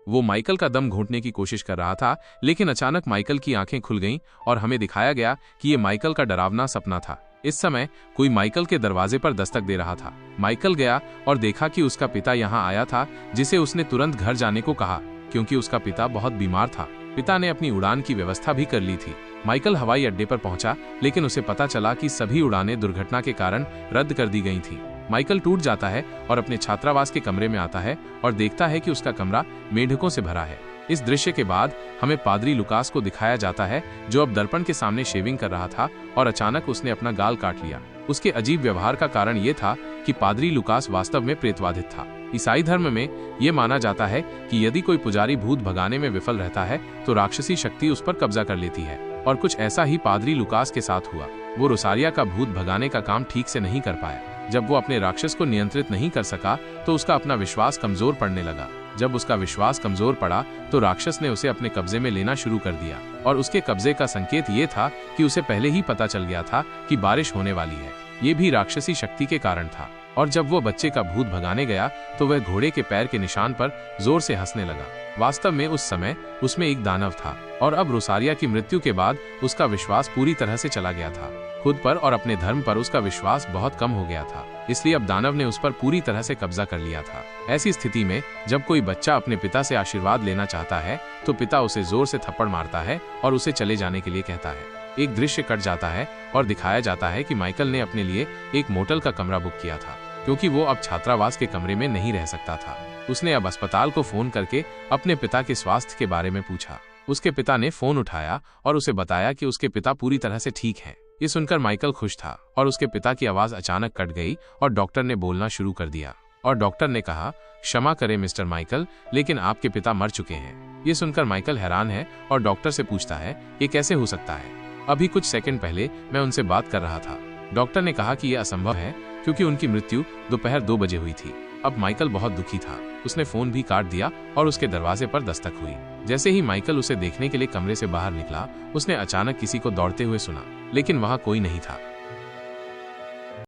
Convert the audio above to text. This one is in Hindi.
वो माइकल का दम घोंटने की कोशिश कर रहा था, लेकिन अचानक माइकल की आंखें खुल गईं और हमें दिखाया गया कि ये माइकल का डरावना सपना था। इस समय कोई माइकल के दरवाजे पर दस्तक दे रहा था। माइकल गया और देखा कि उसका पिता यहाँ आया था, जिसे उसने तुरंत घर जाने को कहा क्योंकि उसका पिता बहुत बीमार था। पिता ने अपनी उड़ान की व्यवस्था भी कर ली थी। माइकल हवाई अड्डे पर पहुंचा, लेकिन उसे पता चला कि सभी उड़ानें दुर्घटना के कारण रद्द कर दी गई थीं। माइकल टूट जाता है और अपने छात्रावास के कमरे में आता है और देखता है कि उसका कमरा मेंढकों से भरा है। इस दृश्य के बाद हमें पादरी लुकास को दिखाया जाता है, जो अब दर्पण के सामने शेविंग कर रहा था और अचानक उसने अपना गाल काट लिया। उसके अजीब व्यवहार का कारण ये था कि पादरी लुकास वास्तव में प्रेतबाधित था। ईसाई धर्म में ये माना जाता है कि यदि कोई पुजारी भूत भगाने में विफल रहता है तो राक्षसी शक्ति उस पर कब्जा कर लेती है, और कुछ ऐसा ही पादरी लुकास के साथ हुआ। वो रोसारिया का भूत भगाने का काम ठीक से नहीं कर पाया। जब वो अपने राक्षस को नियंत्रित नहीं कर सका तो उसका अपना विश्वास कमजोर पड़ने लगा। जब उसका विश्वास कमजोर पड़ा तो राक्षस ने उसे अपने कब्जे में लेना शुरू कर दिया, और उसके कब्जे का संकेत ये था कि उसे पहले ही पता चल गया था कि बारिश होने वाली है। ये भी राक्षसी शक्ति के कारण था। और जब वो बच्चे का भूत भगाने गया तो वह घोड़े के पैर के निशान पर जोर से हंसने लगा। वास्तव में उस समय उसमें एक दानव था, और अब रोसारिया की मृत्यु के बाद उसका विश्वास पूरी तरह से चला गया था। खुद पर और अपने धर्म पर उसका विश्वास बहुत कम हो गया था, इसलिए अब दानव ने उस पर पूरी तरह से कब्जा कर लिया था। ऐसी स्थिति में जब कोई बच्चा अपने पिता से आशीर्वाद लेना चाहता है तो पिता उसे जोर से थप्पड़ मारता है और उसे चले जाने के लिए कहता है। एक दृश्य कट जाता है और दिखाया जाता है कि माइकल ने अपने लिए एक मोटल का कमरा बुक किया था, क्योंकि वो अब छात्रावास के कमरे में नहीं रह सकता था। उसने अब अस्पताल को फोन करके अपने पिता के स्वास्थ्य के बारे में पूछा। उसके पिता ने फोन उठाया और उसे बताया कि उसके पिता पूरी तरह से ठीक हैं। ये सुनकर माइकल खुश था, और उसके पिता की आवाज अचानक कट गई और डॉक्टर ने बोलना शुरू कर दिया। और डॉक्टर ने कहा, क्षमा करें मिस्टर माइकल, लेकिन आपके पिता मर चुके हैं। ये सुनकर माइकल हैरान है और डॉक्टर से पूछता है, ये कैसे हो सकता है? अभी कुछ सेकंड पहले मैं उनसे बात कर रहा था। डॉक्टर ने कहा कि यह असंभव है, क्योंकि उनकी मृत्यु दोपहर 2 बजे हुई थी। अब माइकल बहुत दुखी था। उसने फोन भी काट दिया और उसके दरवाजे पर दस्तक हुई। जैसे ही माइकल उसे देखने के लिए कमरे से बाहर निकला, उसने अचानक किसी को दौड़ते हुए सुना, लेकिन वहां कोई नहीं था।